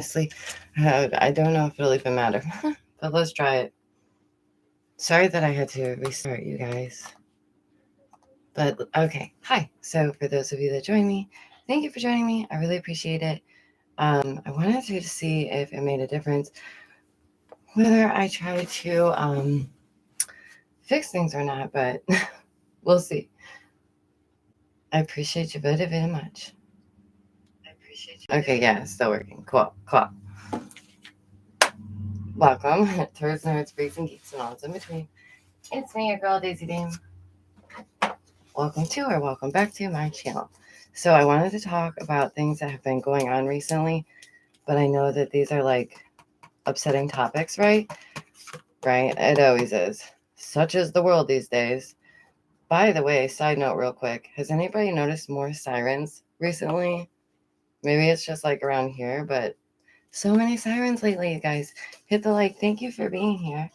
honestly, I don't know if it'll even matter, but let's try it. Sorry that I had to restart, you guys. But okay, hi. So for those of you that joined me, thank you for joining me. I really appreciate it. I wanted to see if it made a difference, whether I try to fix things or not, but we'll see. I appreciate you very, very much. Okay, yeah, it's still working. Cool, cool. Welcome, Turds, Nerds, Freaks, and Geeks, and all that's in between. It's me, your girl, Daisy Dame. Welcome to or welcome back to my channel. So I wanted to talk about things that have been going on recently, but I know that these are like upsetting topics, right? Right? It always is. Such is the world these days. By the way, side note real quick, has anybody noticed more sirens recently? Maybe it's just like around here, but so many sirens lately, you guys. Hit the like. Thank you for being here.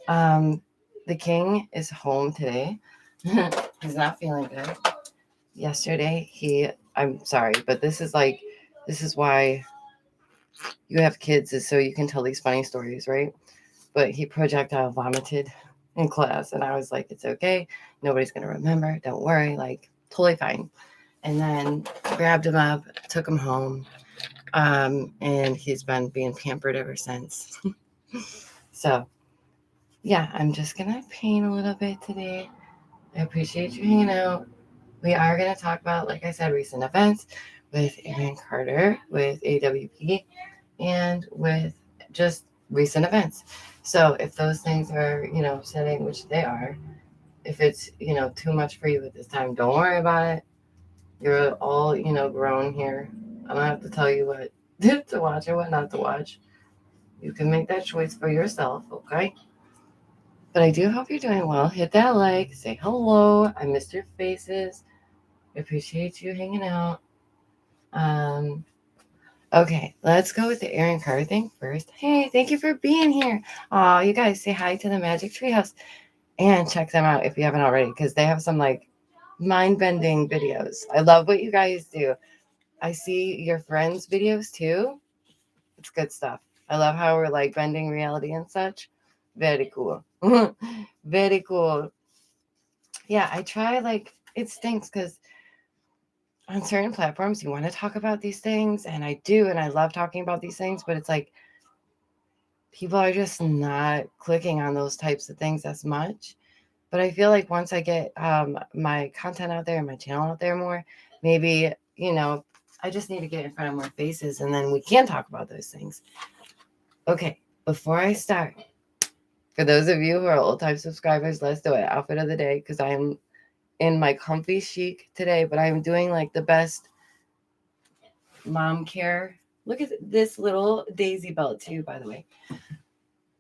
The king is home today. He's not feeling good. Yesterday, I'm sorry, but this is why you have kids, is so you can tell these funny stories, right? But he projectile vomited in class, and I was like, it's okay. Nobody's going to remember. Don't worry. Like, totally fine. And then grabbed him up, took him home. And he's been being pampered ever since. So, yeah, I'm just going to paint a little bit today. I appreciate you hanging out. We are going to talk about, like I said, recent events with Aaron Carter, with AWP, and with just recent events. So if those things are, upsetting, which they are, if it's, too much for you at this time, don't worry about it. You're all, grown here. I don't have to tell you what to watch and what not to watch. You can make that choice for yourself, okay? But I do hope you're doing well. Hit that like, say hello. I missed your faces. I appreciate you hanging out. Um, okay, let's go with the Aaron Carter thing first. Hey, thank you for being here. Oh, you guys say hi to the Magic Treehouse and check them out if you haven't already, because they have some like mind-bending videos. I love what you guys do. I see your friends' videos too. It's good stuff. I love how we're like bending reality and such. Very cool. Very cool. Yeah, I try, like, it stinks because on certain platforms you want to talk about these things, and I do, and I love talking about these things, but it's like people are just not clicking on those types of things as much. But I feel like once I get my content out there and my channel out there more, maybe, I just need to get in front of more faces, and then we can talk about those things. Okay, before I start, for those of you who are old-time subscribers, let's do it. Outfit of the day, because I am in my comfy chic today, but I'm doing like the best mom care. Look at this little daisy belt too, by the way.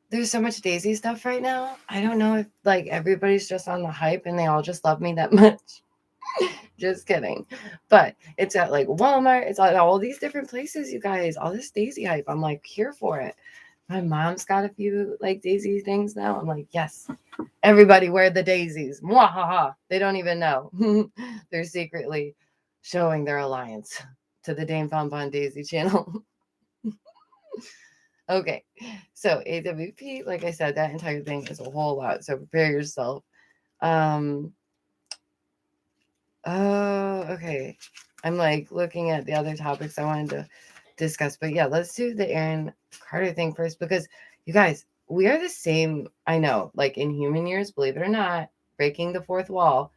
There's so much daisy stuff right now. I don't know if like everybody's just on the hype and they all just love me that much. Just kidding. But it's at like Walmart. It's at all these different places, you guys. All this daisy hype. I'm like here for it. My mom's got a few like daisy things now. I'm like, yes. Everybody wear the daisies. Mwahaha. They don't even know. They're secretly showing their alliance to the Dame Fun Fun Daisy channel. Okay. So AWP, like I said, that entire thing is a whole lot. So prepare yourself. Oh, okay. I'm like looking at the other topics I wanted to discuss. But yeah, let's do the Aaron Carter thing first, because you guys, we are the same. I know, like in human years, believe it or not, breaking the fourth wall.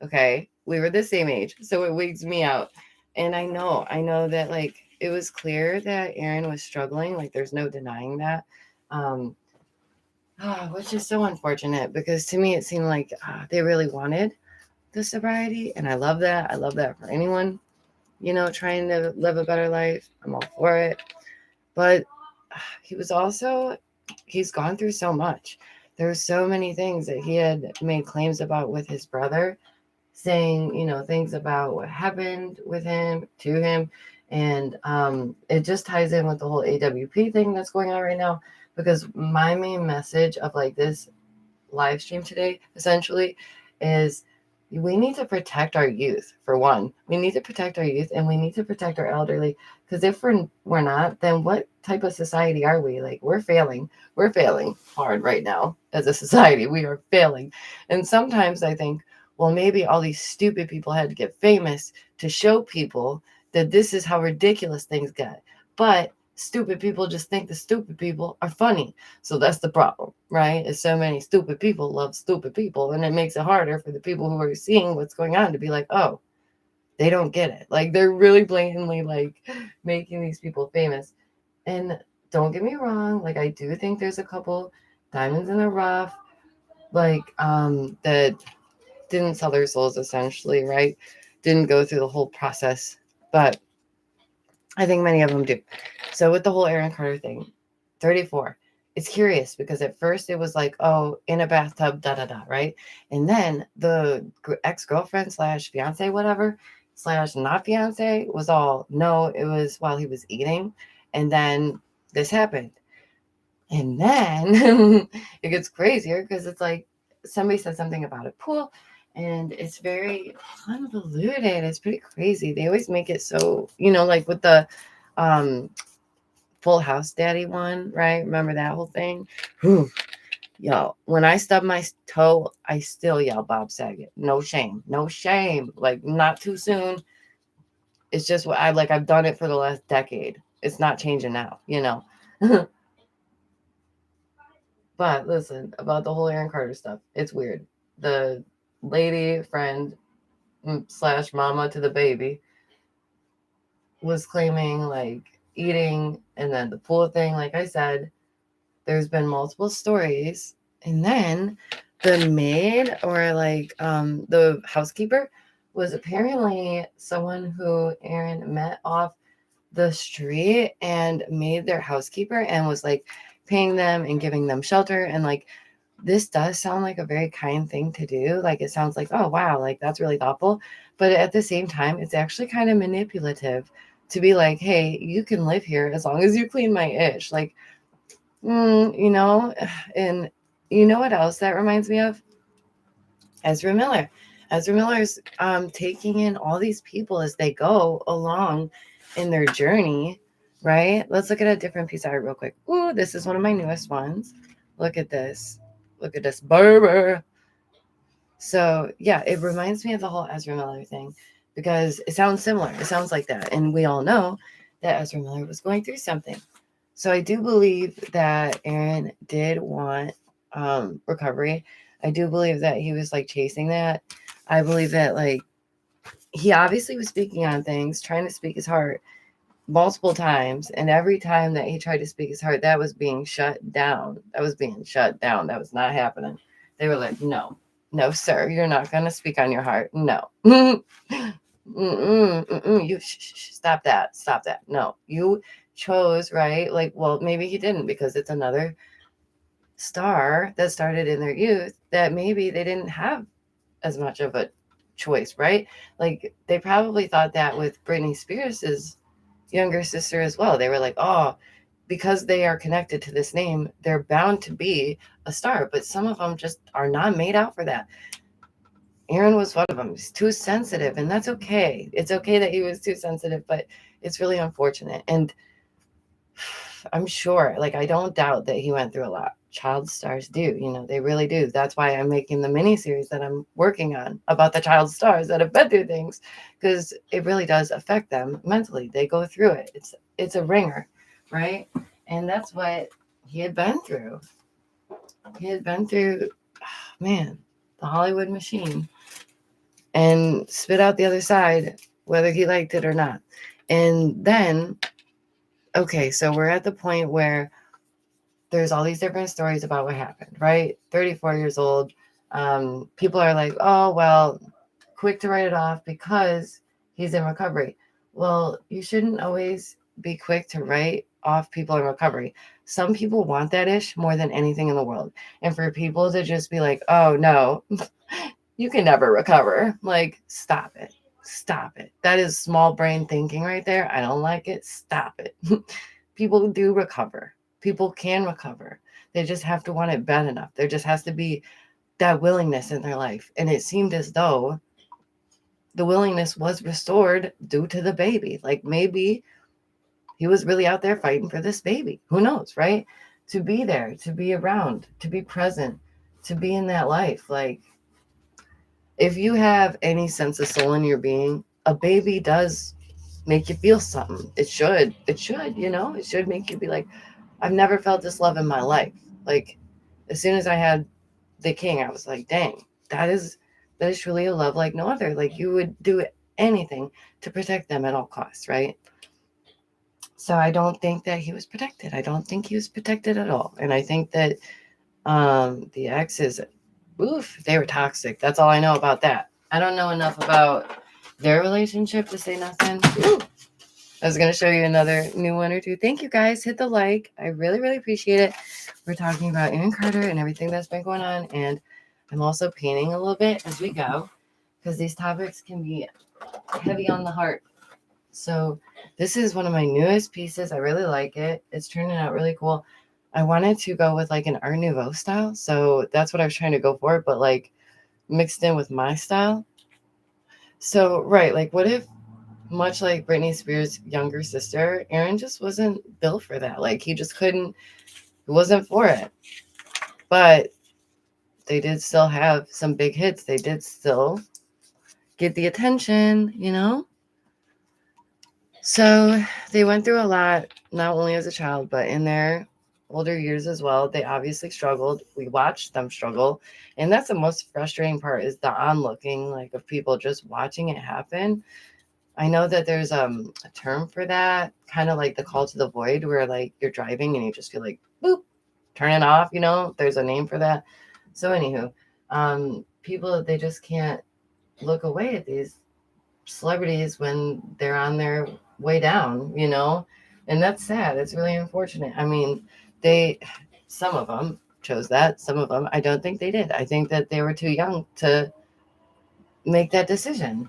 Okay. We were the same age. So it wigs me out. And I know that like it was clear that Aaron was struggling. Like there's no denying that. Which is so unfortunate, because to me it seemed like they really wanted the sobriety, and I love that. I love that for anyone, trying to live a better life. I'm all for it. But he's gone through so much. There's so many things that he had made claims about with his brother, saying, things about what happened with him, to him. And it just ties in with the whole AWP thing that's going on right now, because my main message of like this live stream today essentially is We need to protect our youth, for one. We need to protect our youth, and we need to protect our elderly. Because if we're not, then what type of society are we? Like, we're failing. We're failing hard right now as a society. We are failing. And sometimes I think, well, maybe all these stupid people had to get famous to show people that this is how ridiculous things get. But stupid people just think the stupid people are funny. So that's the problem, right? Is so many stupid people love stupid people, and it makes it harder for the people who are seeing what's going on to be like, oh, they don't get it. Like, they're really blatantly like making these people famous. And don't get me wrong, like, I do think there's a couple diamonds in the rough, like that didn't sell their souls, essentially, right? Didn't go through the whole process, but I think many of them do. So with the whole Aaron Carter thing, 34, it's curious because at first it was like, oh, in a bathtub, da da da, right? And then the ex-girlfriend slash fiance, whatever, slash not fiance was all, no, it was while he was eating. And then this happened. And then it gets crazier because it's like somebody said something about a pool, and it's very convoluted. It's pretty crazy. They always make it so, like with the um Full House Daddy one, right? Remember that whole thing? Whew. Yo, when I stub my toe, I still yell Bob Saget. No shame. No shame. Like, not too soon. It's just what I've done it for the last decade. It's not changing now. But listen, about the whole Aaron Carter stuff, it's weird. The lady friend slash mama to the baby was claiming like eating, and then the pool thing, like I said, there's been multiple stories. And then the maid, or like the housekeeper, was apparently someone who Aaron met off the street and made their housekeeper, and was like paying them and giving them shelter. And like, this does sound like a very kind thing to do. Like, it sounds like, oh wow, like that's really thoughtful. But at the same time, it's actually kind of manipulative to be like, hey, you can live here as long as you clean my ish. Like, and you know what else that reminds me of? Ezra Miller. Ezra Miller's taking in all these people as they go along in their journey, right? Let's look at a different piece of art real quick. Ooh, this is one of my newest ones. Look at this. Look at this barber. So yeah, it reminds me of the whole Ezra Miller thing because it sounds similar. It sounds like that. And we all know that Ezra Miller was going through something. So I do believe that Aaron did want recovery. I do believe that he was like chasing that. I believe that like he obviously was speaking on things, trying to speak his heart multiple times. And every time that he tried to speak his heart, that was being shut down. That was being shut down. That was not happening. They were like, no, sir, you're not going to speak on your heart. No. You stop that. Stop that. No, you chose, right? Like, well, maybe he didn't, because it's another star that started in their youth that maybe they didn't have as much of a choice, right? Like, they probably thought that with Britney Spears's younger sister as well. They were like, oh, because they are connected to this name, they're bound to be a star. But some of them just are not made out for that. Aaron was one of them. He's too sensitive, and that's okay. It's okay that he was too sensitive, but it's really unfortunate. And I'm sure, like, I don't doubt that he went through a lot. Child stars do, they really do. That's why I'm making the mini series that I'm working on about the child stars that have been through things, because it really does affect them mentally. They go through it. It's a ringer, right? And that's what he had been through. He had been through, man, the Hollywood machine, and spit out the other side, whether he liked it or not. And then, okay, so we're at the point where there's all these different stories about what happened, right? 34 years old. People are like, oh, well, quick to write it off because he's in recovery. Well, you shouldn't always be quick to write off people in recovery. Some people want that ish more than anything in the world. And for people to just be like, oh, no, you can never recover. Like, stop it. Stop it. That is small brain thinking right there. I don't like it. Stop it. People do recover. People can recover. They just have to want it bad enough. There just has to be that willingness in their life. And it seemed as though the willingness was restored due to the baby. Like maybe he was really out there fighting for this baby. Who knows, right? To be there, to be around, to be present, to be in that life. Like, if you have any sense of soul in your being, a baby does make you feel something. It should. It should, it should make you be like, I've never felt this love in my life. Like, as soon as I had the king, I was like, dang, that is truly a love like no other. Like, you would do anything to protect them at all costs, right? So I don't think that he was protected. I don't think he was protected at all. And I think that the exes, oof, they were toxic. That's all I know about that. I don't know enough about their relationship to say nothing. Ooh. I was going to show you another new one or two. Thank you guys. Hit the like. I really, really appreciate it. We're talking about Aaron Carter and everything that's been going on. And I'm also painting a little bit as we go because these topics can be heavy on the heart. So this is one of my newest pieces. I really like it. It's turning out really cool. I wanted to go with like an Art Nouveau style. So that's what I was trying to go for, but like mixed in with my style. So, right, like what if, much like Britney Spears' younger sister, Aaron just wasn't built for that. Like he just couldn't, he wasn't for it. But they did still have some big hits. They did still get the attention. So they went through a lot, not only as a child, but in their older years as well. They obviously struggled. We watched them struggle. And that's the most frustrating part, is the onlooking, like of people just watching it happen. I know that there's a term for that, kind of like the call to the void, where like you're driving and you just feel like, boop, turn it off, there's a name for that. So anywho, people, they just can't look away at these celebrities when they're on their way down, and that's sad. It's really unfortunate. I mean, some of them chose that. Some of them, I don't think they did. I think that they were too young to make that decision.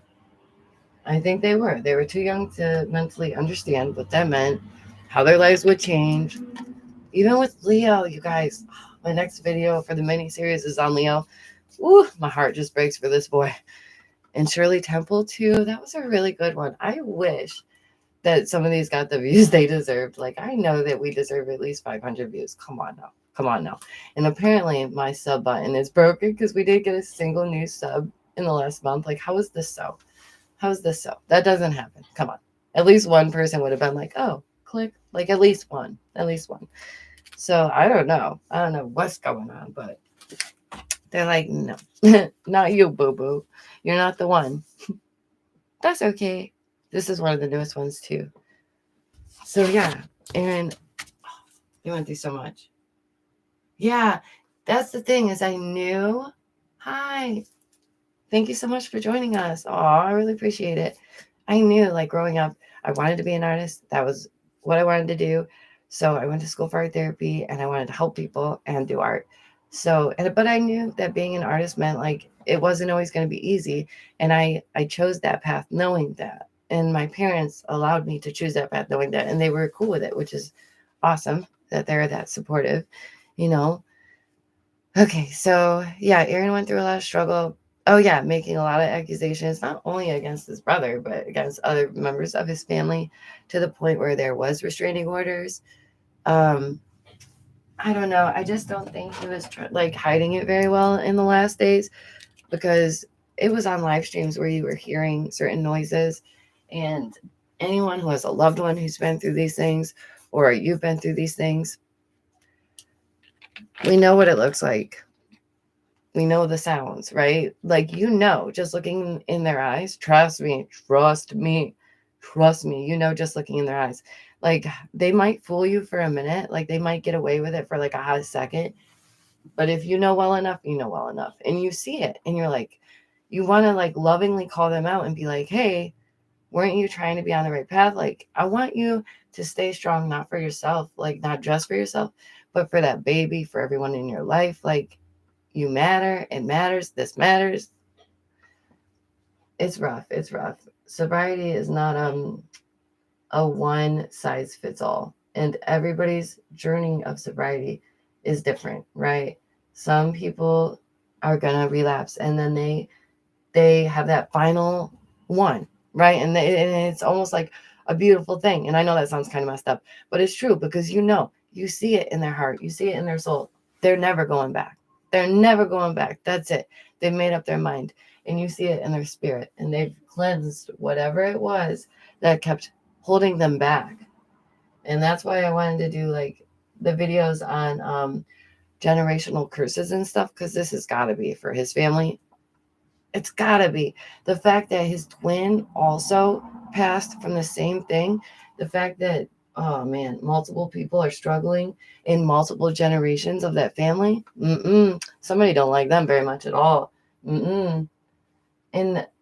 I think they were. They were too young to mentally understand what that meant, how their lives would change. Even with Leo, you guys, my next video for the mini series is on Leo. Ooh, my heart just breaks for this boy. And Shirley Temple too. That was a really good one. I wish that some of these got the views they deserved. Like, I know that we deserve at least 500 views. Come on now. Come on now. And apparently my sub button is broken because we did get a single new sub in the last month. Like, how is this so? How is this so? That doesn't happen. Come on. At least one person would have been like, oh, click. Like, at least one. At least one. So I don't know. I don't know what's going on, but they're like, no, not you, boo-boo. You're not the one. That's okay. This is one of the newest ones too. So yeah, Aaron, you went through so much. Yeah, that's the thing, is I knew. Hi. Thank you so much for joining us. Oh, I really appreciate it. I knew, like, growing up, I wanted to be an artist. That was what I wanted to do. So I went to school for art therapy and I wanted to help people and do art. So, but I knew that being an artist meant like it wasn't always going to be easy. And I chose that path knowing that. And my parents allowed me to choose that path knowing that. And they were cool with it, which is awesome that they're that supportive, you know. Okay, so yeah, Aaron went through a lot of struggle. Oh yeah, making a lot of accusations, not only against his brother, but against other members of his family, to the point where there was restraining orders. I don't know. I just don't think he was like hiding it very well in the last days, because it was on live streams where you were hearing certain noises, and anyone who has a loved one who's been through these things, or you've been through these things, we know what it looks like. We know the sounds, right? Like, just looking in their eyes, trust me, just looking in their eyes. Like, they might fool you for a minute. Like, they might get away with it for like a hot second. But if you know well enough, you know well enough. And you see it. And you're like, you want to like lovingly call them out and be like, hey, weren't you trying to be on the right path? Like, I want you to stay strong, not for yourself, like not just for yourself, but for that baby, for everyone in your life. Like, you matter. It matters. This matters. It's rough. It's rough. Sobriety is not a one size fits all. And everybody's journey of sobriety is different, right? Some people are gonna relapse, and then they have that final one, right? And it's almost like a beautiful thing. And I know that sounds kind of messed up, but it's true, because you see it in their heart, you see it in their soul. They're never going back. They're never going back. That's it. They've made up their mind, and you see it in their spirit, and they've cleansed whatever it was that kept holding them back. And that's why I wanted to do like the videos on generational curses and stuff, because this has got to be for his family. It's got to be. The fact that his twin also passed from the same thing, the fact that, oh man, multiple people are struggling in multiple generations of that family. Somebody don't like them very much at all. And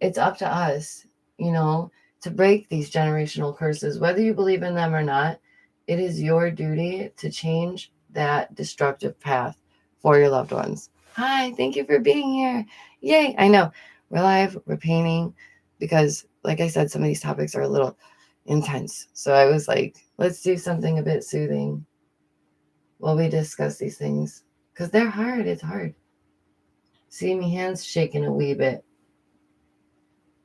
it's up to us, to break these generational curses. Whether you believe in them or not, it is your duty to change that destructive path for your loved ones. Hi, thank you for being here. Yay. I know we're live, we're painting, because like I said, some of these topics are a little intense. So I was like, let's do something a bit soothing while we discuss these things, because they're hard. It's hard. See, me hands shaking a wee bit.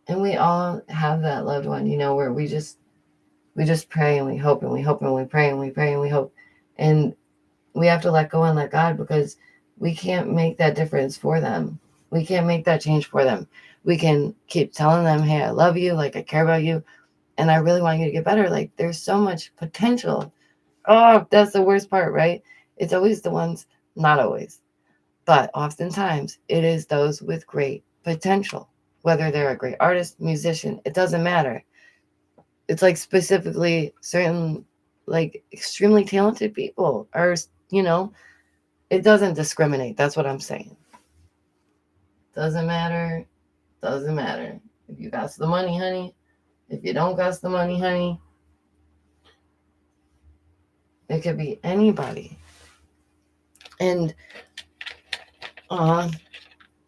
And we all have that loved one, where we just pray and we hope and we hope and we pray and we pray and we hope. And we have to let go and let God, because we can't make that difference for them. We can't make that change for them. We can keep telling them, hey, I love you, like I care about you, and I really want you to get better. Like, there's so much potential. Oh, that's the worst part, right? It's always the ones, not always, but oftentimes it is those with great potential. Whether they're a great artist, musician, it doesn't matter. It's like specifically certain, like extremely talented people are, it doesn't discriminate. That's what I'm saying. Doesn't matter. Doesn't matter. If you got the money, honey. If you don't got the money, honey. It could be anybody. And,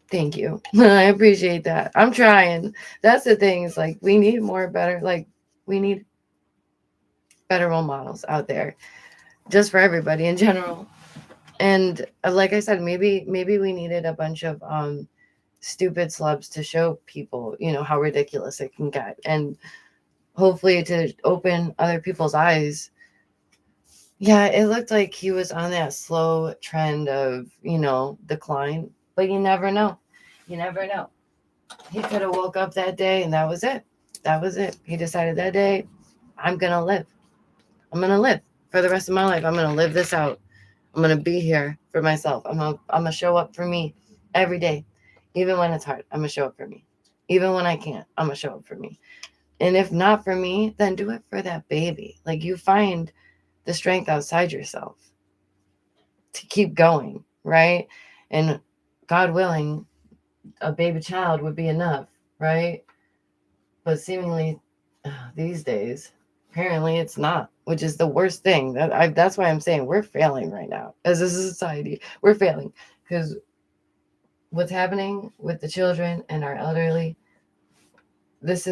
thank you. I appreciate that. I'm trying. That's the thing. Is like, we need we need better role models out there, just for everybody in general. And like I said, maybe we needed a bunch of stupid celebs to show people, how ridiculous it can get, and hopefully to open other people's eyes. Yeah, it looked like he was on that slow trend of, decline, but you never know. You never know. He could have woke up that day and that was it. That was it. He decided that day, I'm going to live. I'm going to live for the rest of my life. I'm going to live this out. I'm going to be here for myself. I'm going to show up for me every day. Even when it's hard, I'm going to show up for me. Even when I can't, I'm going to show up for me. And if not for me, then do it for that baby. Like, you find the strength outside yourself to keep going, right? And God willing, a baby child would be enough, right? But seemingly these days, apparently it's not, which is the worst thing. That's why I'm saying we're failing right now as a society. We're failing, because what's happening with the children and our elderly, it's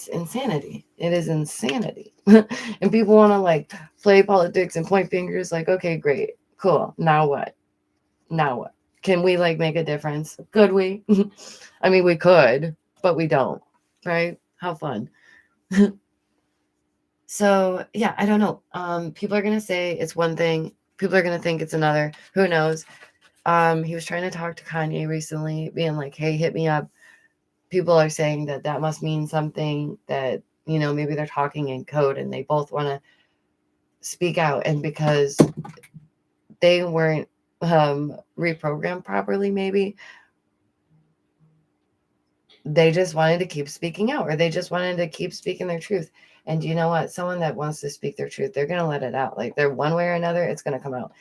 insanity. It is insanity. And people want to like play politics and point fingers like, okay, great, cool. Now what? Can we like make a difference? Could we? I mean, we could, but we don't, right? How fun. So yeah, I don't know. People are going to say it's one thing. People are going to think it's another. Who knows? He was trying to talk to Kanye recently, being like, hey, hit me up. People are saying that must mean something, that, maybe they're talking in code and they both want to speak out. And because they weren't reprogrammed properly, maybe they just wanted to keep speaking out, or they just wanted to keep speaking their truth. And you know what? Someone that wants to speak their truth, they're going to let it out. Like, they're one way or another, it's going to come out.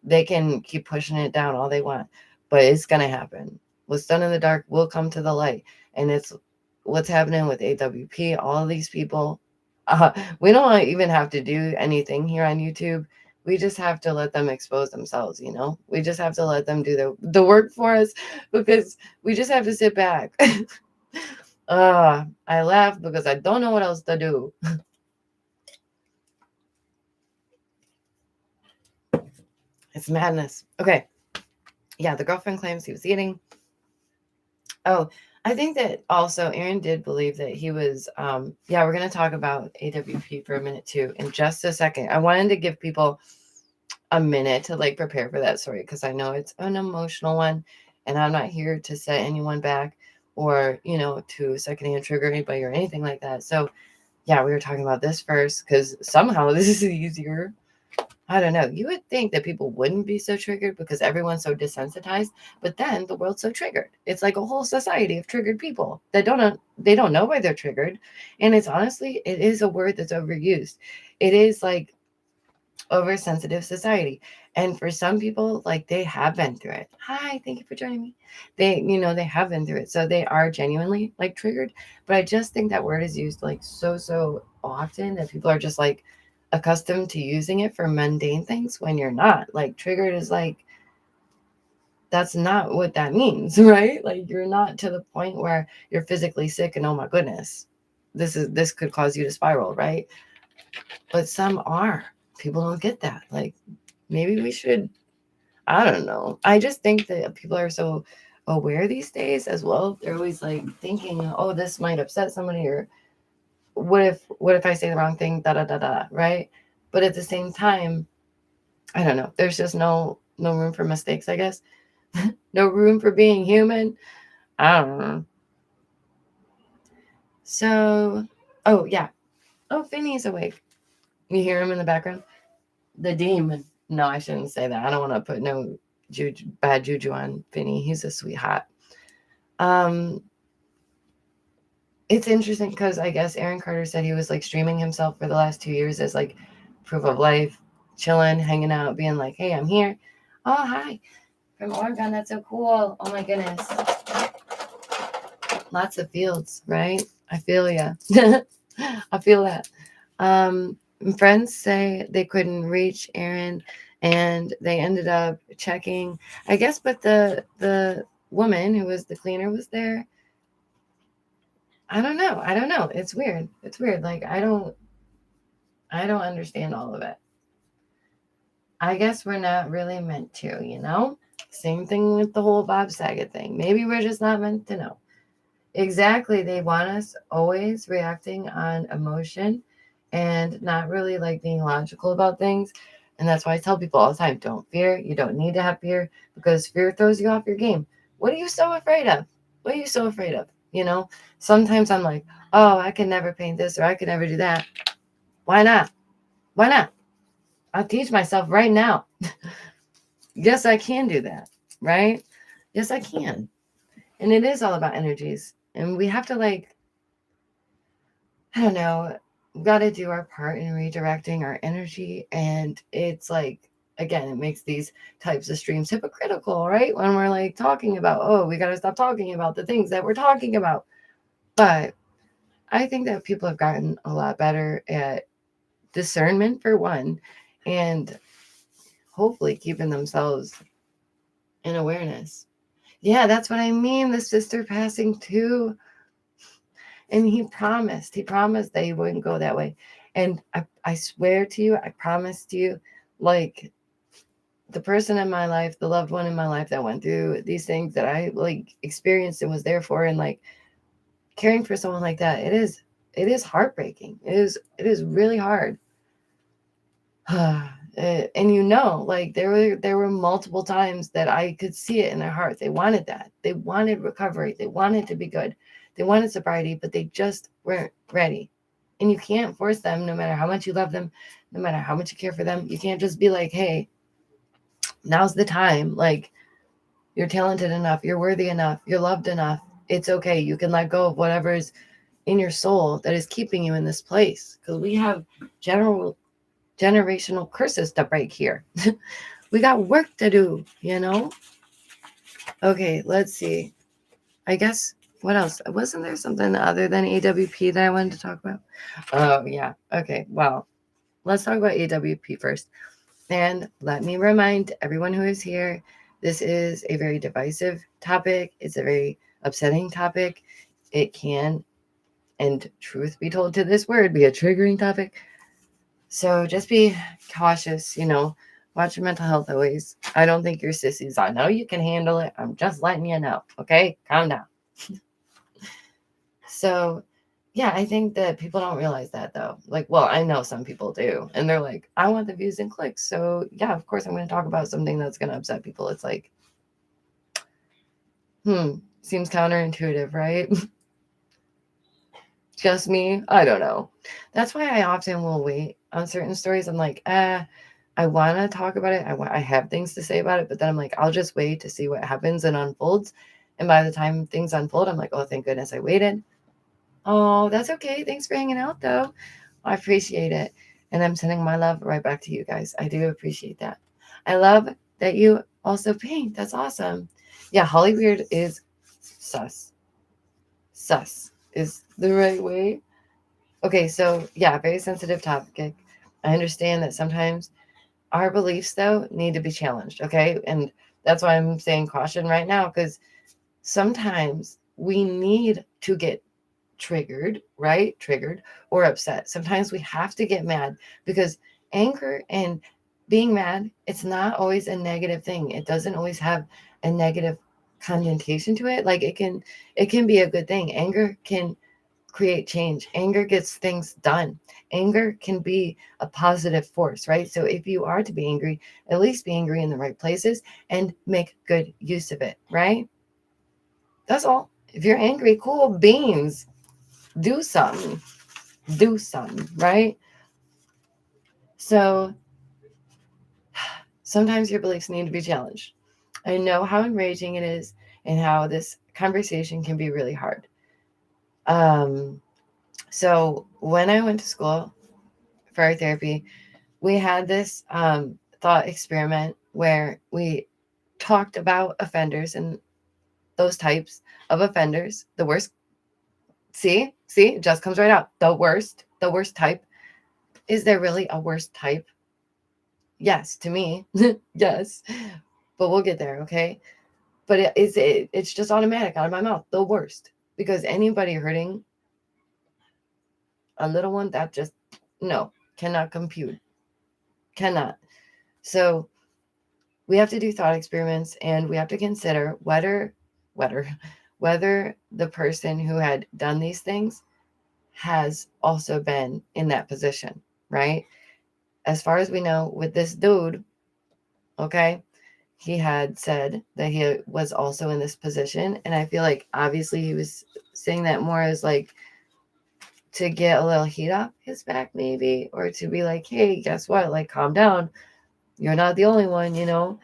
They can keep pushing it down all they want, but it's going to happen. What's done in the dark will come to the light. And it's what's happening with AWP, all of these people. We don't even have to do anything here on YouTube. We just have to let them expose themselves, We just have to let them do the work for us, because we just have to sit back. I laugh because I don't know what else to do. It's madness. Okay. Yeah, the girlfriend claims he was eating. Oh, I think that also Aaron did believe that he was, yeah, we're going to talk about AWP for a minute too in just a second. I wanted to give people a minute to like prepare for that story because I know it's an emotional one and I'm not here to set anyone back or, to secondhand trigger anybody or anything like that. So, yeah, we were talking about this first because somehow this is easier. I don't know. You would think that people wouldn't be so triggered because everyone's so desensitized, but then the world's so triggered. It's like a whole society of triggered people that they don't know why they're triggered. And it's honestly, it is a word that's overused. It is like oversensitive society. And for some people, like they have been through it. Hi, thank you for joining me. They have been through it. So they are genuinely like triggered. But I just think that word is used like so often that people are just like accustomed to using it for mundane things when you're not. Like triggered is like that's not what that means, right? Like you're not to the point where you're physically sick and oh my goodness, this could cause you to spiral, right? But some are. People don't get that. Like maybe we should, I don't know. I just think that people are so aware these days as well. They're always like thinking, oh, this might upset somebody, or what if I say the wrong thing, da da da da, right? But at the same time, I don't know. There's just no room for mistakes, I guess. No room for being human. I don't know. So, oh yeah. Oh, Finney's awake. You hear him in the background? The demon. No, I shouldn't say that. I don't want to put no bad juju on Finney. He's a sweetheart. Um, it's interesting because I guess Aaron Carter said he was like streaming himself for the last 2 years as like proof of life, chilling, hanging out, being like, "Hey, I'm here." Oh, hi from Oregon. That's so cool. Oh my goodness, lots of fields, right? I feel ya. I feel that. Friends say they couldn't reach Aaron, and they ended up checking. I guess, but the woman who was the cleaner was there. I don't know. I don't know. It's weird. It's weird. Like I don't understand all of it. I guess we're not really meant to. Same thing with the whole Bob Saget thing. Maybe we're just not meant to know. Exactly. They want us always reacting on emotion and not really like being logical about things. And that's why I tell people all the time, don't fear. You don't need to have fear because fear throws you off your game. What are you so afraid of? What are you so afraid of? Sometimes I'm like, oh, I can never paint this or I can never do that. Why not? Why not? I'll teach myself right now. Yes, I can do that. Right? Yes, I can. And it is all about energies. And we have to like, I don't know, got to do our part in redirecting our energy. And it's like, again, it makes these types of streams hypocritical, right? When we're like talking about, oh, we got to stop talking about the things that we're talking about. But I think that people have gotten a lot better at discernment for one, and hopefully keeping themselves in awareness. Yeah, that's what I mean. The sister passing too. And he promised that he wouldn't go that way. And I swear to you, I promise to you, like the person in my life, the loved one in my life that went through these things that I like experienced and was there for, and like caring for someone like that, it is heartbreaking. It is really hard. And like there were multiple times that I could see it in their heart. They wanted that. They wanted recovery. They wanted to be good. They wanted sobriety, but they just weren't ready. And you can't force them, no matter how much you love them, no matter how much you care for them. You can't just be like, hey, now's the time. Like, you're talented enough, you're worthy enough, you're loved enough. It's okay. You can let go of whatever's in your soul that is keeping you in this place. Because we have generational curses to break here. We got work to do. Okay, let's see. I guess what else? Wasn't there something other than AWP that I wanted to talk about? Oh, yeah. Okay, well, let's talk about AWP first. And let me remind everyone who is here, this is a very divisive topic. It's a very upsetting topic. It can, and truth be told to this word, be a triggering topic. So just be cautious, Watch your mental health always. I don't think you're sissies. I know you can handle it. I'm just letting you know. Okay? Calm down. So, yeah, I think that people don't realize that though. Like, well, I know some people do. And they're like, I want the views and clicks. So, yeah, of course, I'm going to talk about something that's going to upset people. It's like, seems counterintuitive, right? Just me? I don't know. That's why I often will wait on certain stories. I'm like, I want to talk about it. I have things to say about it, but then I'm like, I'll just wait to see what happens and unfolds. And by the time things unfold, I'm like, oh, thank goodness I waited. Oh, that's okay. Thanks for hanging out, though. I appreciate it. And I'm sending my love right back to you guys. I do appreciate that. I love that you also paint. That's awesome. Yeah, Hollyweird is sus. Sus is the right way. Okay, so yeah, very sensitive topic. I understand that sometimes our beliefs, though, need to be challenged, okay? And that's why I'm saying caution right now, because sometimes we need to get triggered, right? Triggered or upset. Sometimes we have to get mad because anger and being mad, it's not always a negative thing. It doesn't always have a negative connotation to it. Like it can be a good thing. Anger can create change. Anger gets things done. Anger can be a positive force, right? So if you are to be angry, at least be angry in the right places and make good use of it, right? That's all. If you're angry, cool beans. Do something. Do something, right? So sometimes your beliefs need to be challenged. I know how enraging it is and how this conversation can be really hard. So when I went to school for art therapy, we had this thought experiment where we talked about offenders and those types of offenders, the worst. See, it just comes right out. The worst type. Is there really a worst type? Yes, to me, yes, but we'll get there, okay? But it's just automatic out of my mouth, the worst, because anybody hurting a little one, that just, no, cannot compute, cannot. So we have to do thought experiments, and we have to consider whether the person who had done these things has also been in that position, right? As far as we know, with this dude, okay, he had said that he was also in this position. And I feel like obviously he was saying that more as like to get a little heat off his back, maybe, or to be like, hey, guess what? Like, calm down. You're not the only one, you know?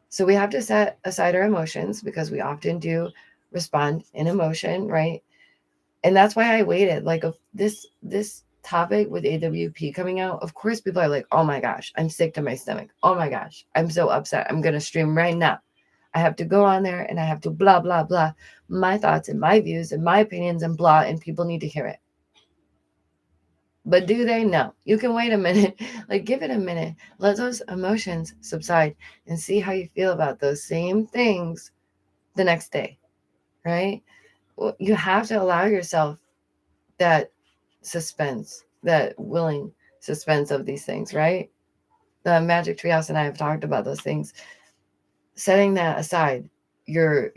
So we have to set aside our emotions because we often do respond in emotion, right? And that's why I waited. Like this topic with AWP coming out, of course people are like, oh my gosh, I'm sick to my stomach. Oh my gosh, I'm so upset. I'm going to stream right now. I have to go on there and I have to blah, blah, blah. My thoughts and my views and my opinions and blah, and people need to hear it. But do they? No. You can wait a minute. Like, give it a minute. Let those emotions subside and see how you feel about those same things the next day, right? Well, you have to allow yourself that suspense, that willing suspense of these things, right? The Magic Treehouse and I have talked about those things. Setting that aside, your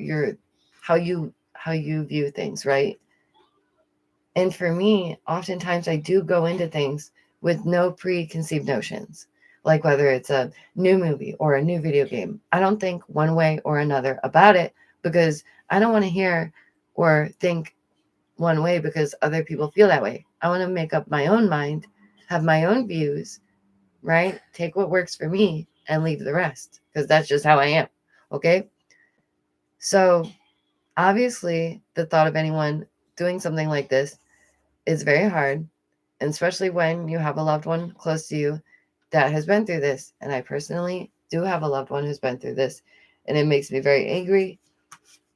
how you view things, right? And for me, oftentimes I do go into things with no preconceived notions, like whether it's a new movie or a new video game. I don't think one way or another about it because I don't want to hear or think one way because other people feel that way. I want to make up my own mind, have my own views, right? Take what works for me and leave the rest because that's just how I am. Okay. So obviously, the thought of anyone doing something like this is very hard, and especially when you have a loved one close to you that has been through this. And I personally do have a loved one who's been through this, and it makes me very angry.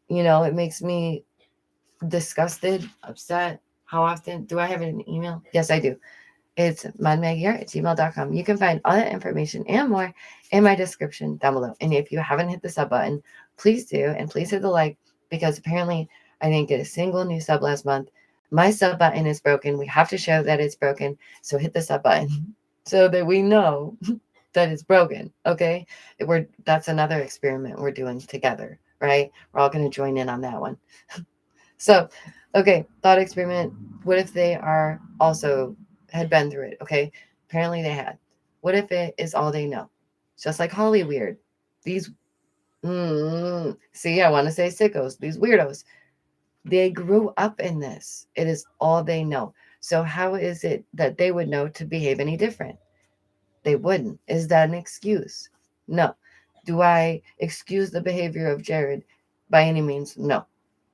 You know, it makes me disgusted, upset. How often do I have an email? Yes, I do. It's modmaggieart@gmail.com. You can find all that information and more in my description down below. And if you haven't hit the sub button, please do. And please hit the like because apparently I didn't get a single new sub last month. My sub button is broken. We have to show that it's broken. So hit the sub button so that we know that is broken. Okay. That's another experiment we're doing together, right? We're all going to join in on that one. So, okay, thought experiment. What if they are also had been through it? Okay. Apparently they had. What if it is all they know? Just like Holly Weird. These, see, I want to say sickos, these weirdos. They grew up in this. It is all they know. So, how is it that they would know to behave any different? They wouldn't. Is that an excuse? No. Do I excuse the behavior of Jared by any means? No.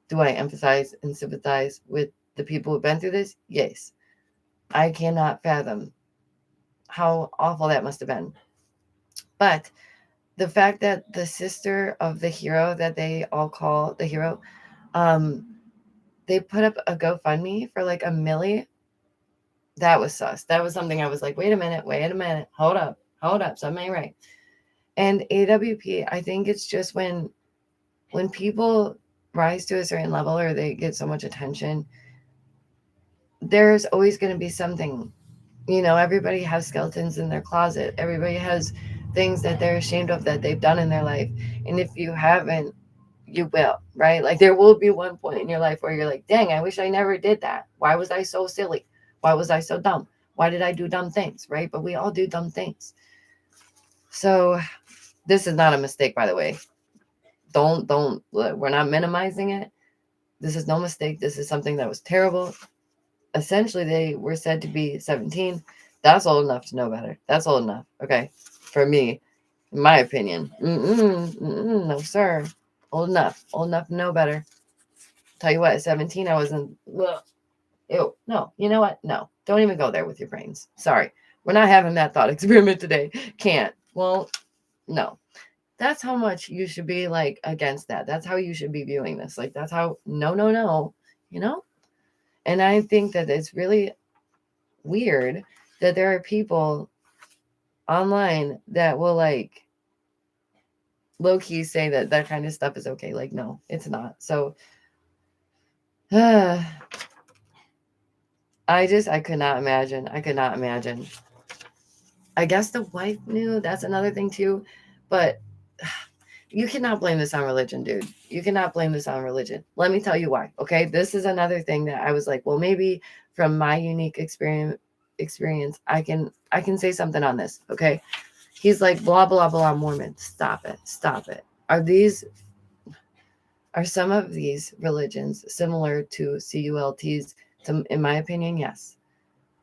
Do I emphasize and sympathize with the people who've been through this? Yes. I cannot fathom how awful that must have been. But the fact that the sister of the hero that they all call the hero, um, they put up a GoFundMe for like $1 million. That was sus. That was something I was like, wait a minute, hold up, something ain't right. And AWP, I think it's just when people rise to a certain level or they get so much attention, there's always going to be something. Everybody has skeletons in their closet. Everybody has things that they're ashamed of that they've done in their life. And if you haven't, you will, right? Like there will be one point in your life where you're like, dang, I wish I never did that. Why was I so silly? Why was I so dumb? Why did I do dumb things, right? But we all do dumb things. So this is not a mistake, by the way. Don't, we're not minimizing it. This is no mistake. This is something that was terrible. Essentially, they were said to be 17. That's old enough to know better. That's old enough. Okay. For me, in my opinion. No, sir. Old enough to know better. Tell you what, at 17, I wasn't. Ew. No. You know what? No. Don't even go there with your brains. Sorry. We're not having that thought experiment today. Can't. Well, no. That's how much you should be like against that. That's how you should be viewing this. Like, that's how, no. And I think that it's really weird that there are people online that will like low-key say that kind of stuff is okay. Like, no, it's not. So I could not imagine. I guess the wife knew. That's another thing too. But you cannot blame this on religion, dude. You cannot blame this on religion. Let me tell you why. Okay. This is another thing that I was like, well, maybe from my unique experience, I can say something on this. Okay. He's like, blah, blah, blah, Mormon. Stop it. Are some of these religions similar to CULTs? In my opinion, yes.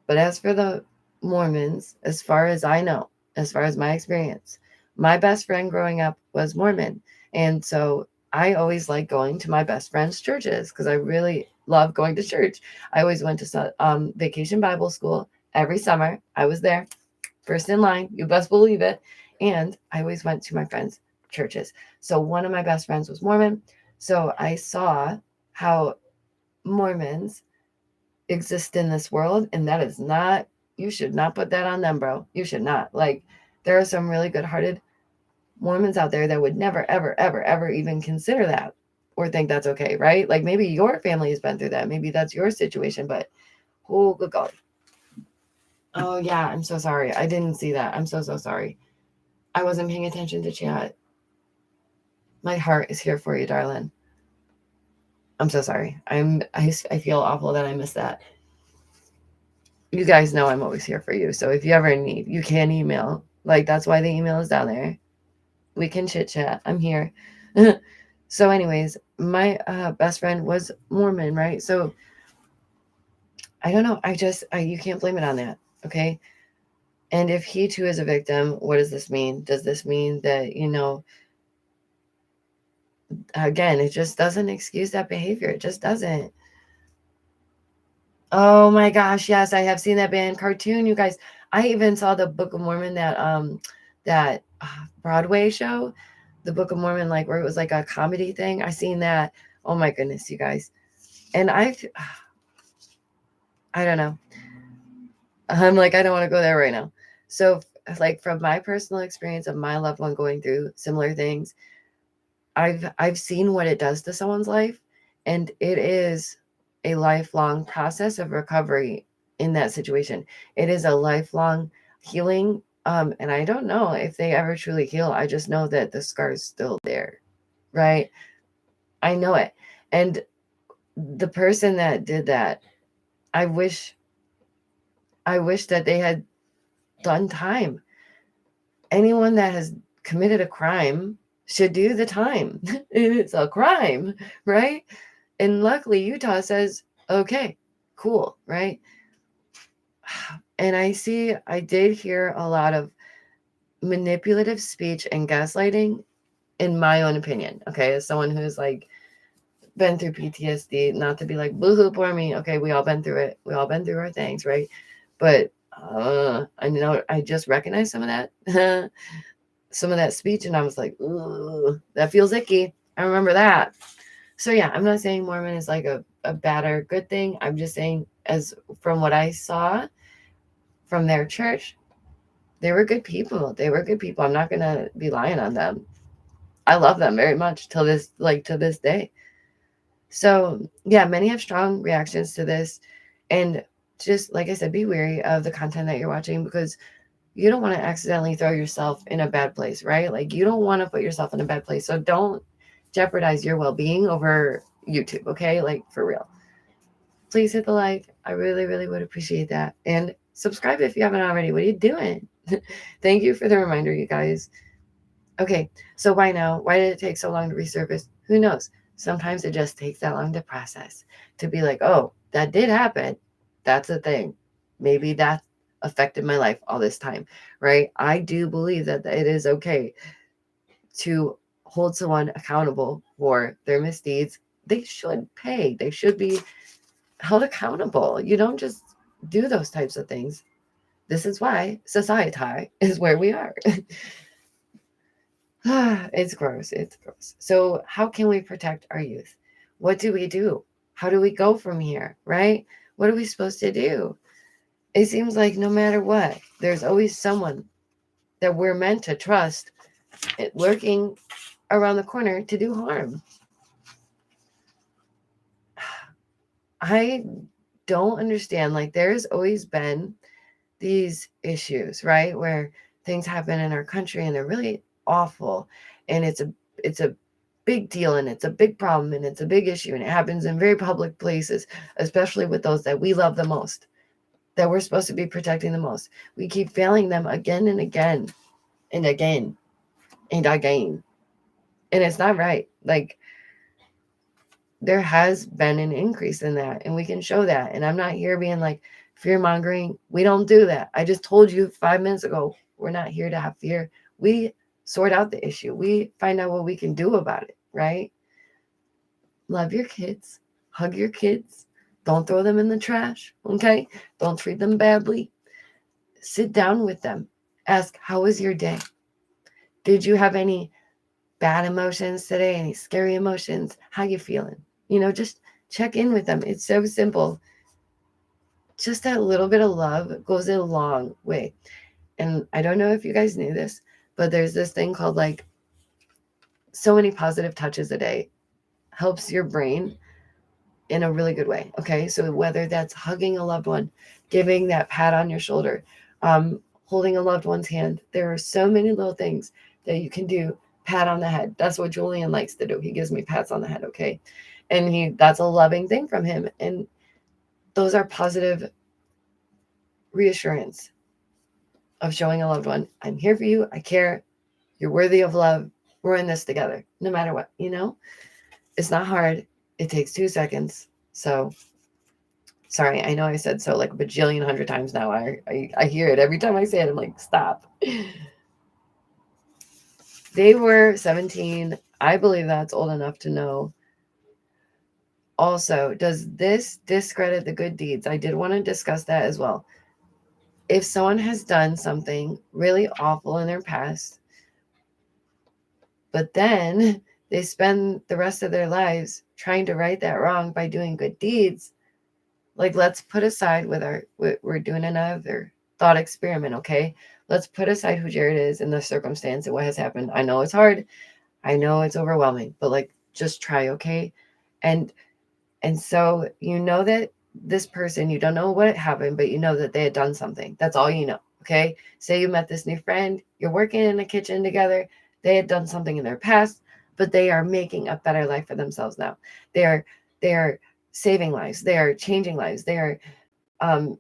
But as for the Mormons, as far as I know, as far as my experience, my best friend growing up was Mormon. And so I always like going to my best friend's churches because I really love going to church. I always went to Vacation Bible School every summer. I was there, first in line. You best believe it. And I always went to my friends' churches. So one of my best friends was Mormon. So I saw how Mormons exist in this world. And that is not, you should not put that on them, bro. You should not. Like, there are some really good-hearted Mormons out there that would never, ever, ever, ever even consider that or think that's okay, right? Like maybe your family has been through that. Maybe that's your situation, but oh, good God. Oh, yeah, I'm so sorry. I didn't see that. I'm so sorry. I wasn't paying attention to chat. My heart is here for you, darling. I'm so sorry. I feel awful that I missed that. You guys know I'm always here for you. So if you ever need, you can email. Like, that's why the email is down there. We can chit chat. I'm here. So anyways, my best friend was Mormon, right? So I don't know. You can't blame it on that. Okay. And if he too is a victim, what does this mean? Does this mean that, again, it just doesn't excuse that behavior. It just doesn't. Oh my gosh. Yes. I have seen that band cartoon, you guys. I even saw the Book of Mormon, that Broadway show, the Book of Mormon, like where it was like a comedy thing. I seen that. Oh my goodness, you guys. And I don't know. I'm like, I don't want to go there right now. So like from my personal experience of my loved one going through similar things, I've seen what it does to someone's life, and it is a lifelong process of recovery in that situation. It is a lifelong healing And I don't know if they ever truly heal. I just know that the scar is still there, right? I know it. And the person that did that, I wish that they had done time. Anyone that has committed a crime should do the time. It's a crime, right? And luckily Utah says, okay, cool, right? And I did hear a lot of manipulative speech and gaslighting, in my own opinion. Okay, as someone who's like been through PTSD, not to be like boohoo for me. Okay, we all been through it. We all been through our things, right? But I know I just recognized some of that, some of that speech, and I was like, ooh, that feels icky. I remember that. So yeah, I'm not saying Mormon is like a bad or good thing. I'm just saying, as from what I saw from their church, they were good people. They were good people. I'm not gonna be lying on them. I love them very much till to this day. So yeah, many have strong reactions to this, and just like I said, be wary of the content that you're watching, because you don't want to accidentally throw yourself in a bad place, right? Like, you don't want to put yourself in a bad place. So don't jeopardize your well-being over YouTube, okay? Like, for real. Please hit the like. I really, really would appreciate that. And subscribe if you haven't already. What are you doing? Thank you for the reminder, you guys. Okay, so why now? Why did it take so long to resurface? Who knows? Sometimes it just takes that long to process, to be like, oh, that did happen. That's a thing. Maybe that affected my life all this time, right? I do believe that it is okay to hold someone accountable for their misdeeds. They should pay. They should be held accountable. You don't just do those types of things. This is why society is where we are. It's gross. It's gross. So how can we protect our youth? What do we do? How do we go from here, right? What are we supposed to do? It seems like no matter what, there's always someone that we're meant to trust lurking around the corner to do harm. I don't understand. Like, there's always been these issues, right? Where things happen in our country and they're really awful, and it's a big deal, and it's a big problem, and it's a big issue, and it happens in very public places, especially with those that we love the most, that we're supposed to be protecting the most. We keep failing them again and again and again and again. And it's not right. Like, there has been an increase in that, and we can show that. And I'm not here being like fear mongering. We don't do that. I just told you 5 minutes ago, we're not here to have fear. We sort out the issue. We find out what we can do about it, right? Love your kids. Hug your kids. Don't throw them in the trash, okay? Don't treat them badly. Sit down with them. Ask, how was your day? Did you have any bad emotions today? Any scary emotions? How you feeling? Just check in with them. It's so simple. Just that little bit of love goes a long way. And I don't know if you guys knew this, but there's this thing called, like, so many positive touches a day helps your brain in a really good way. Okay. So whether that's hugging a loved one, giving that pat on your shoulder, holding a loved one's hand, there are so many little things that you can do. Pat on the head. That's what Julian likes to do. He gives me pats on the head. Okay. And that's a loving thing from him. And those are positive reassurance of showing a loved one, I'm here for you. I care. You're worthy of love. We're in this together, no matter what, It's not hard. It takes 2 seconds. So, sorry, I know I said so like a bajillion hundred times now. I hear it every time I say it. I'm like, stop. They were 17. I believe that's old enough to know. Also, does this discredit the good deeds? I did want to discuss that as well. If someone has done something really awful in their past, but then they spend the rest of their lives trying to right that wrong by doing good deeds, like, let's put aside we're doing another thought experiment, okay? Let's put aside who Jared is and the circumstance and what has happened. I know it's hard. I know it's overwhelming, but, like, just try, okay? And so that this person, you don't know what happened, but you know that they had done something. That's all you know. Okay. Say you met this new friend, you're working in a kitchen together. They had done something in their past, but they are making a better life for themselves now. They are saving lives. They are changing lives. They are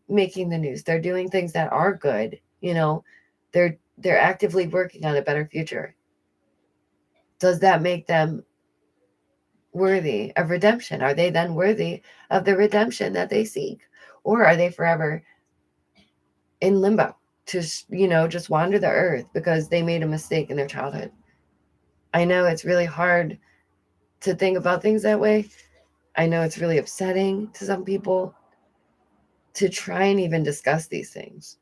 making the news. They're doing things that are good. They're actively working on a better future. Does that make them worthy of redemption? Are they then worthy of the redemption that they seek? Or are they forever in limbo to, just wander the earth because they made a mistake in their childhood? I know it's really hard to think about things that way. I know it's really upsetting to some people to try and even discuss these things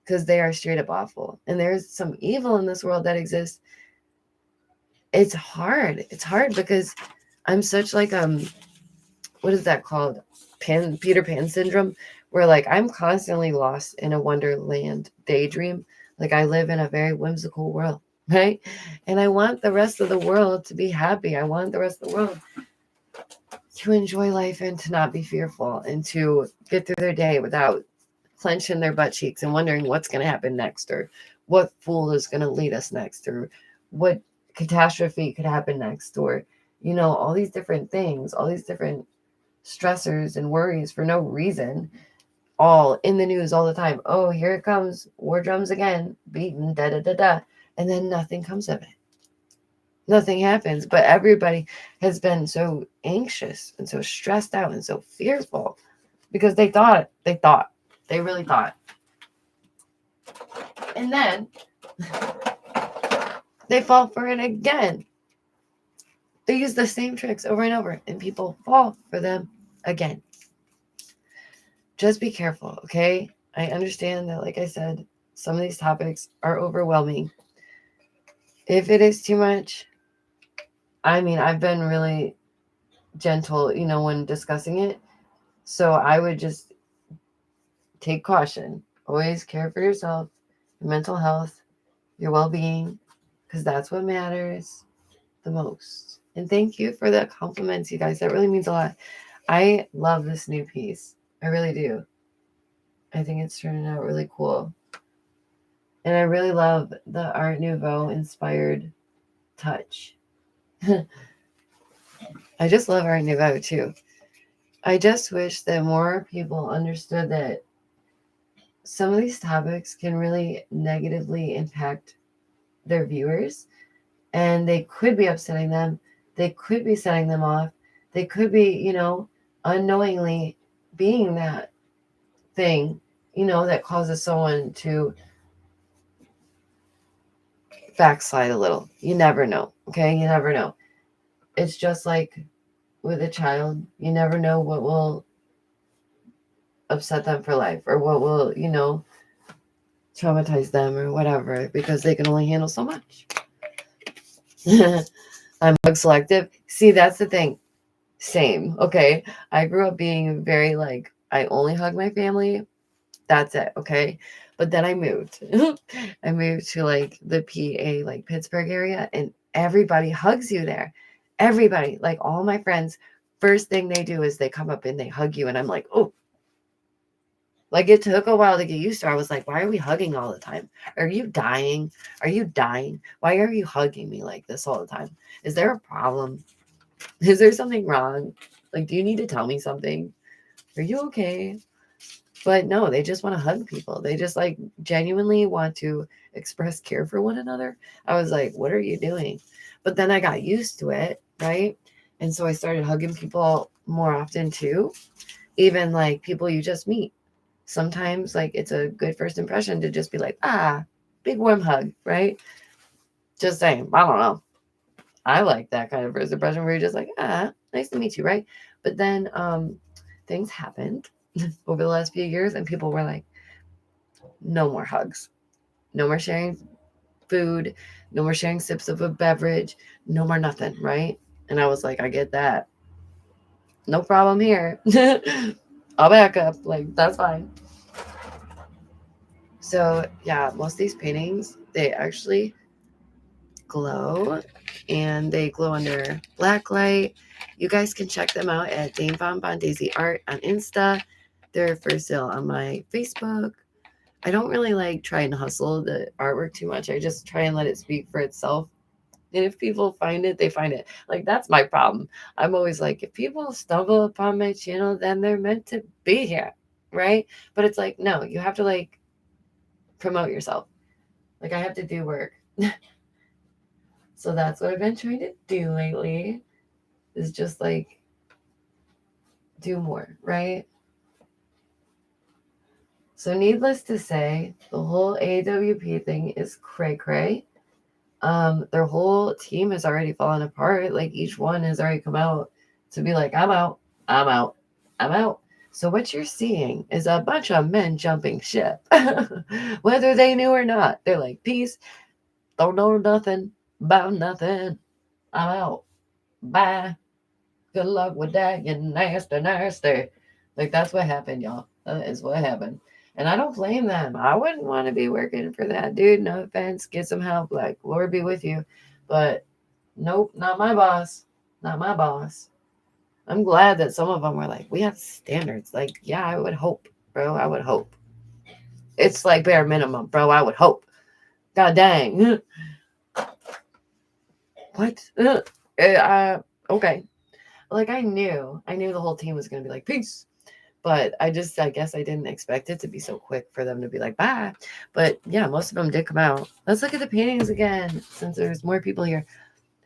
because they are straight up awful. And there's some evil in this world that exists. It's hard. It's hard because I'm such like, what is that called? Peter Pan syndrome, where like I'm constantly lost in a wonderland daydream. Like I live in a very whimsical world, right? And I want the rest of the world to be happy. I want the rest of the world to enjoy life and to not be fearful and to get through their day without clenching their butt cheeks and wondering what's going to happen next, or what fool is going to lead us next, or what catastrophe could happen next, or all these different things, all these different stressors and worries for no reason, all in the news all the time. Oh, here it comes, war drums again, beaten, da da da da, and then nothing comes of it. Nothing happens, but everybody has been so anxious and so stressed out and so fearful because they really thought. And then they fall for it again. They use the same tricks over and over, and people fall for them again. Just be careful, okay? I understand that, like I said, some of these topics are overwhelming. If it is too much, I've been really gentle, when discussing it. So I would just take caution. Always care for yourself, your mental health, your well-being, because that's what matters the most. And thank you for the compliments, you guys. That really means a lot. I love this new piece. I really do. I think it's turning out really cool. And I really love the Art Nouveau inspired touch. I just love Art Nouveau too. I just wish that more people understood that some of these topics can really negatively impact their viewers, and they could be upsetting them. They could be setting them off. They could be, unknowingly being that thing, that causes someone to backslide a little. You never know. Okay. You never know. It's just like with a child, you never know what will upset them for life or what will, traumatize them or whatever, because they can only handle so much. I'm hug selective. See, that's the thing. Same. Okay. I grew up being very like, I only hug my family. That's it. Okay. But then I moved. I moved to like the PA, like Pittsburgh area, and everybody hugs you there. Everybody, like all my friends, first thing they do is they come up and they hug you. And I'm like, oh, like it took a while to get used to. I was like, why are we hugging all the time? Are you dying? Are you dying? Why are you hugging me like this all the time? Is there a problem? Is there something wrong? Like, do you need to tell me something? Are you okay? But no, they just want to hug people. They just like genuinely want to express care for one another. I was like, what are you doing? But then I got used to it, right? And so I started hugging people more often too. Even like people you just meet. Sometimes like it's a good first impression to just be like, big warm hug, right? Just saying, I don't know. I like that kind of first impression where you're just like, nice to meet you, right? But then things happened over the last few years, and people were like, no more hugs, no more sharing food, no more sharing sips of a beverage, no more nothing, right? And I was like, I get that. No problem here. I'll back up. Like, that's fine. So yeah, most of these paintings, they actually glow, and they glow under black light. You guys can check them out at Dame Von Daisy Art on Insta. They're for sale on my Facebook. I don't really like try and hustle the artwork too much. I just try and let it speak for itself. And if people find it, they find it. Like, that's my problem. I'm always like, if people stumble upon my channel, then they're meant to be here, right? But it's like, no, you have to like promote yourself. Like, I have to do work. So that's what I've been trying to do lately, is just like do more, right? So needless to say, the whole AWP thing is cray cray. Their whole team has already fallen apart. Like, each one has already come out to be like, I'm out, I'm out, I'm out. So what you're seeing is a bunch of men jumping ship, whether they knew or not. They're like, peace, don't know nothing about nothing. I'm out. Bye. Good luck with that, you nasty, nasty. Like, that's what happened, y'all. That is what happened. And I don't blame them. I wouldn't want to be working for that dude. No offense. Get some help. Like, Lord be with you. But nope, not my boss. Not my boss. I'm glad that some of them were like, we have standards. Like, yeah, I would hope, bro. I would hope. It's like bare minimum, bro. I would hope. God dang. What? Okay. Like, I knew the whole team was going to be like, peace. But I guess I didn't expect it to be so quick for them to be like, bye. But yeah, most of them did come out. Let's look at the paintings again, since there's more people here.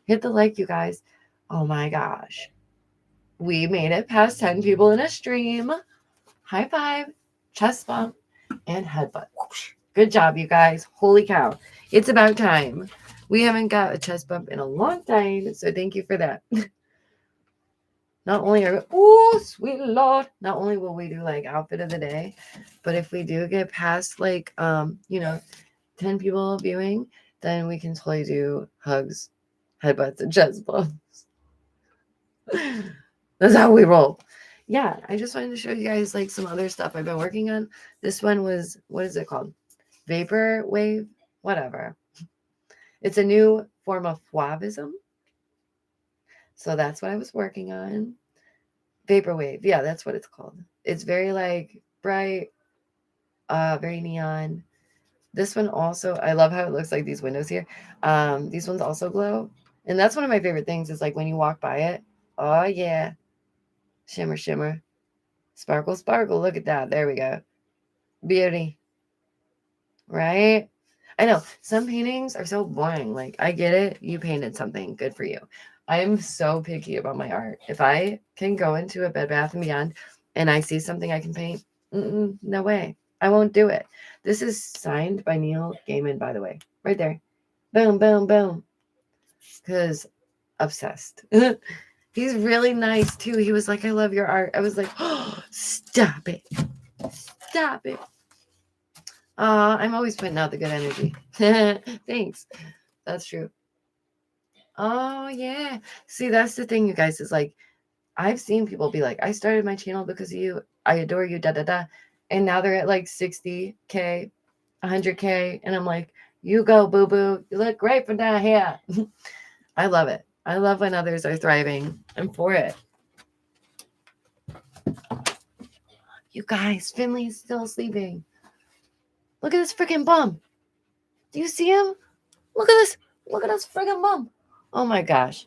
Hit the like, you guys. Oh my gosh. We made it past 10 people in a stream. High five, chest bump, and headbutt. Good job, you guys. Holy cow. It's about time. We haven't got a chest bump in a long time, so thank you for that. Not only are oh sweet Lord, not only will we do like outfit of the day, but if we do get past like 10 people viewing, then we can totally do hugs, headbutts, and chest bumps. That's how we roll. Yeah, I just wanted to show you guys like some other stuff I've been working on. This one was, what is it called? Vapor wave, whatever. It's a new form of Fauvism. So that's what I was working on. Vaporwave. Yeah, that's what it's called. It's very like bright, very neon. This one also, I love how it looks like these windows here. These ones also glow. And that's one of my favorite things is like when you walk by it. Oh yeah. Shimmer, shimmer. Sparkle, sparkle. Look at that. There we go. Beauty. Right? I know some paintings are so boring. Like, I get it. You painted something. Good for you. I'm so picky about my art. If I can go into a Bed Bath & Beyond and I see something I can paint, no way. I won't do it. This is signed by Neil Gaiman, by the way. Right there. Boom, boom, boom. Because obsessed. He's really nice, too. He was like, I love your art. I was like, oh, stop it. Stop it. I'm always putting out the good energy. Thanks. That's true. Oh, yeah. See, that's the thing, you guys, is like, I've seen people be like, I started my channel because of you. I adore you, da da da. And now they're at like 60K, 100K. And I'm like, you go, boo boo. You look great from down here. I love it. I love when others are thriving. I'm for it. You guys, Finley's still sleeping. Look at this freaking bum. Do you see him? Look at this. Look at this freaking bum. Oh my gosh.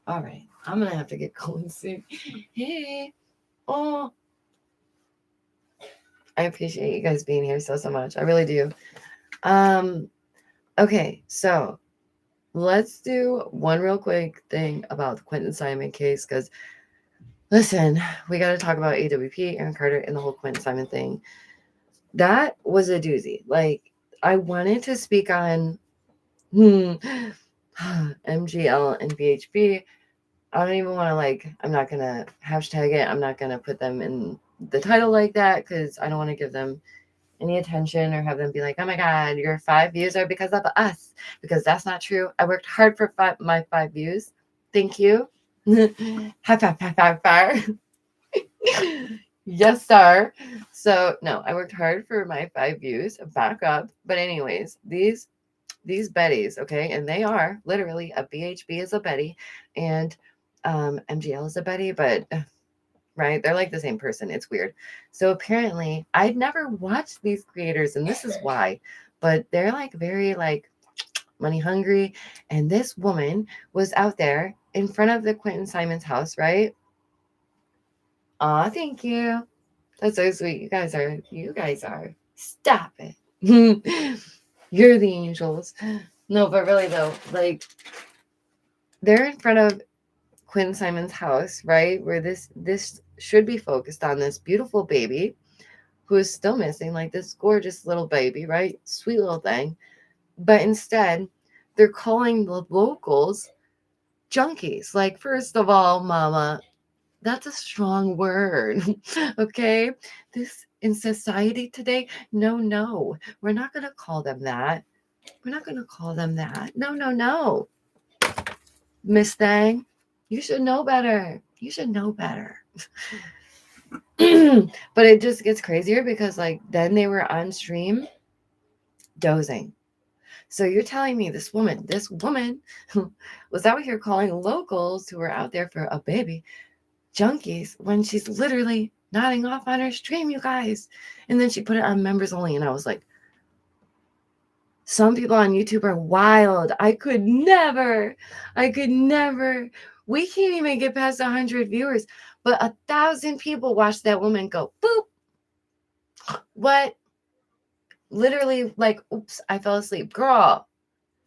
All right. I'm going to have to get going soon. Hey. Oh. I appreciate you guys being here so much. I really do. Okay. So let's do one real quick thing about the Quentin Simon case. Because, listen, we got to talk about AWP, Aaron Carter, and the whole Quentin Simon thing. That was a doozy. Like, I wanted to speak on MGL and BHB. I don't even want to, like, I'm not going to hashtag it. I'm not going to put them in the title like that because I don't want to give them any attention or have them be like, oh my God, your 5 views are because of us. Because that's not true. I worked hard for my 5 views. Thank you. High five, high five, fire. Yes, sir. So, no, I worked hard for my 5 views. Back up. But anyways, these Bettys, okay, and they are literally a BHB is a Betty and MGL is a Betty, but right? They're like the same person. It's weird. So apparently, I'd never watched these creators, and this is why, but they're like very like money hungry. And this woman was out there in front of the Quentin Simon's house, right? Aw, thank you. That's so sweet. You guys are. Stop it. You're the angels. No, but really though, like they're in front of Quentin Simon's house, right? Where this should be focused on this beautiful baby who is still missing, like this gorgeous little baby, right? Sweet little thing. But instead, they're calling the locals junkies. Like, first of all, mama, that's a strong word. Okay? This in society today, no. We're not going to call them that. We're not going to call them that. No. Miss Thang, you should know better. You should know better. But it just gets crazier because like then they were on stream dozing. So you're telling me this woman was out here calling locals who were out there for a baby junkies when she's literally nodding off on her stream, you guys. And then she put it on members only. And I was like, some people on YouTube are wild. I could never. We can't even get past 100 viewers. But 1,000 people watched that woman go, boop. What? Literally, like, oops, I fell asleep. Girl,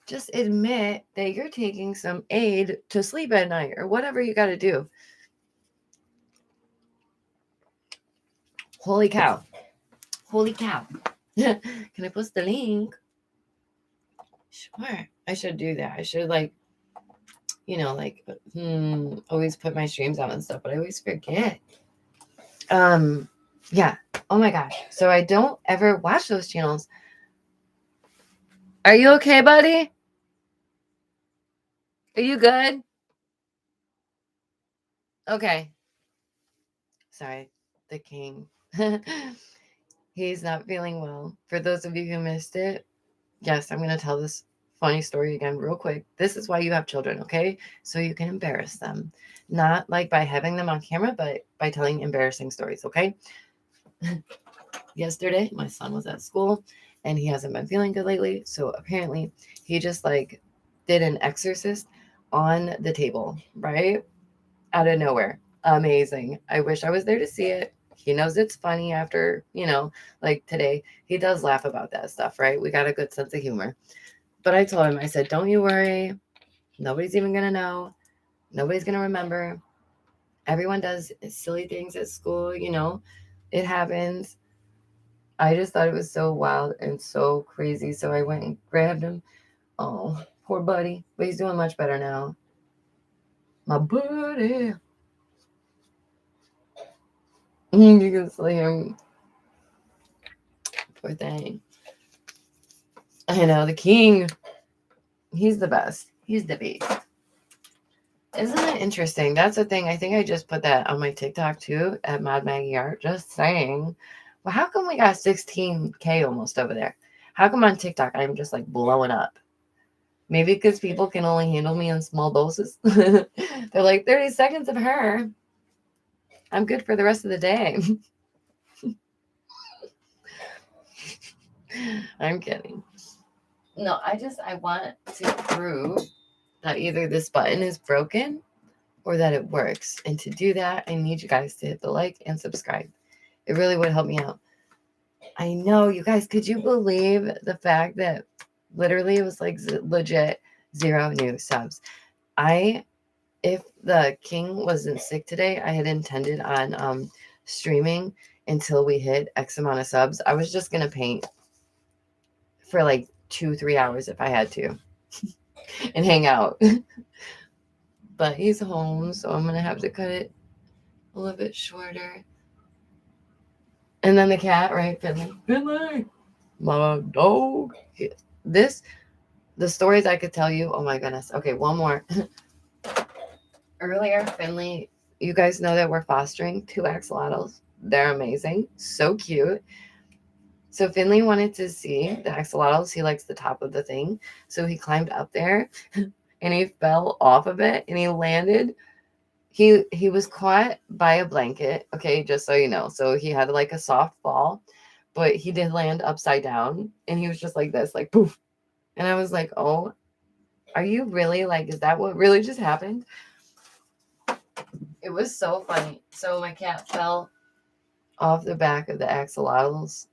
just admit that you're taking some aid to sleep at night or whatever you got to do. Holy cow. Can I post the link? Sure. I should do that. I should always put my streams out and stuff, but I always forget. Yeah. Oh my gosh. So I don't ever watch those channels. Are you okay, buddy? Are you good? Okay. Sorry, the king. He's not feeling well. For those of you who missed it, yes, I'm going to tell this funny story again real quick. This is why you have children, okay? So you can embarrass them. Not like by having them on camera, but by telling embarrassing stories, okay? Yesterday, my son was at school and he hasn't been feeling good lately. So apparently he just like did an exorcist on the table, right? Out of nowhere. Amazing. I wish I was there to see it. He knows it's funny after, like today, he does laugh about that stuff, right? We got a good sense of humor. But I told him, I said, don't you worry. Nobody's even going to know. Nobody's going to remember. Everyone does silly things at school, it happens. I just thought it was so wild and so crazy. So I went and grabbed him. Oh, poor buddy. But he's doing much better now. My buddy. You can see him. Poor thing. I know, the king. He's the best. He's the beast. Isn't it interesting? That's the thing. I think I just put that on my TikTok too, at modmaggieart. Just saying. Well, how come we got 16K almost over there? How come on TikTok I'm just like blowing up? Maybe because people can only handle me in small doses. They're like, 30 seconds of her. I'm good for the rest of the day. I'm kidding. No, I want to prove that either this button is broken or that it works. And to do that, I need you guys to hit the like and subscribe. It really would help me out. I know, you guys, could you believe the fact that literally it was like legit 0 new subs? If the king wasn't sick today, I had intended on streaming until we hit X amount of subs. I was just going to paint for like 2-3 hours if I had to and hang out. But he's home, so I'm going to have to cut it a little bit shorter. And then the cat, right? Finley, my dog. The stories I could tell you. Oh my goodness. Okay, one more. Earlier, Finley, you guys know that we're fostering 2 axolotls. They're amazing. So cute. So Finley wanted to see the axolotls. He likes the top of the thing. So he climbed up there and he fell off of it and he landed. He was caught by a blanket, okay, just so you know. So he had like a soft fall, but he did land upside down, and he was just like this, like poof. And I was like, oh, are you really, like, is that what really just happened? It was so funny. So my cat fell off the back of the axolotls,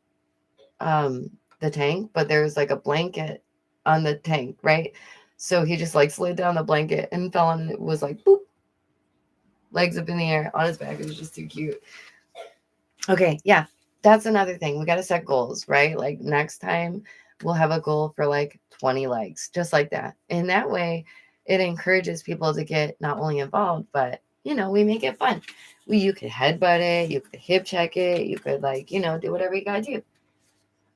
the tank, but there was like a blanket on the tank, right? So he just like slid down the blanket and fell, and it was like boop, legs up in the air on his back. It was just too cute. Okay, yeah, that's another thing. We got to set goals, right? Like next time we'll have a goal for like 20 likes, just like that. And that way it encourages people to get not only involved, but we make it fun. You could headbutt it, you could hip check it, you could like, do whatever you gotta do.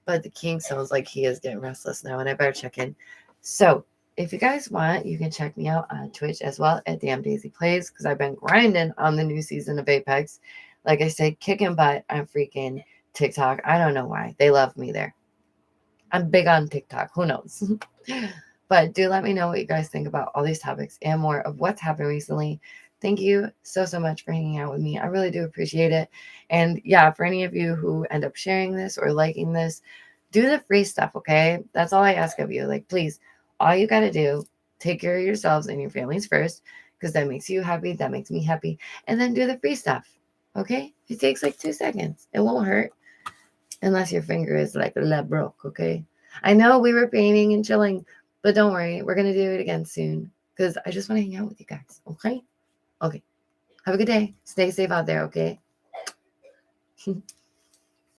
But the king sounds like he is getting restless now, and I better check in. So if you guys want, you can check me out on Twitch as well at Damn Daisy Plays, because I've been grinding on the new season of Apex. Like I said, kicking butt on freaking TikTok. I don't know why. They love me there. I'm big on TikTok. Who knows? But do let me know what you guys think about all these topics and more of what's happened recently. Thank you so much for hanging out with me. I really do appreciate it. And yeah, for any of you who end up sharing this or liking this, do the free stuff, okay? That's all I ask of you. Like, please, all you got to do, take care of yourselves and your families first, because that makes you happy. That makes me happy. And then do the free stuff, okay? It takes like 2 seconds. It won't hurt unless your finger is like broke, okay? I know we were painting and chilling, but don't worry. We're going to do it again soon, because I just want to hang out with you guys, okay? Okay. Have a good day. Stay safe out there, okay?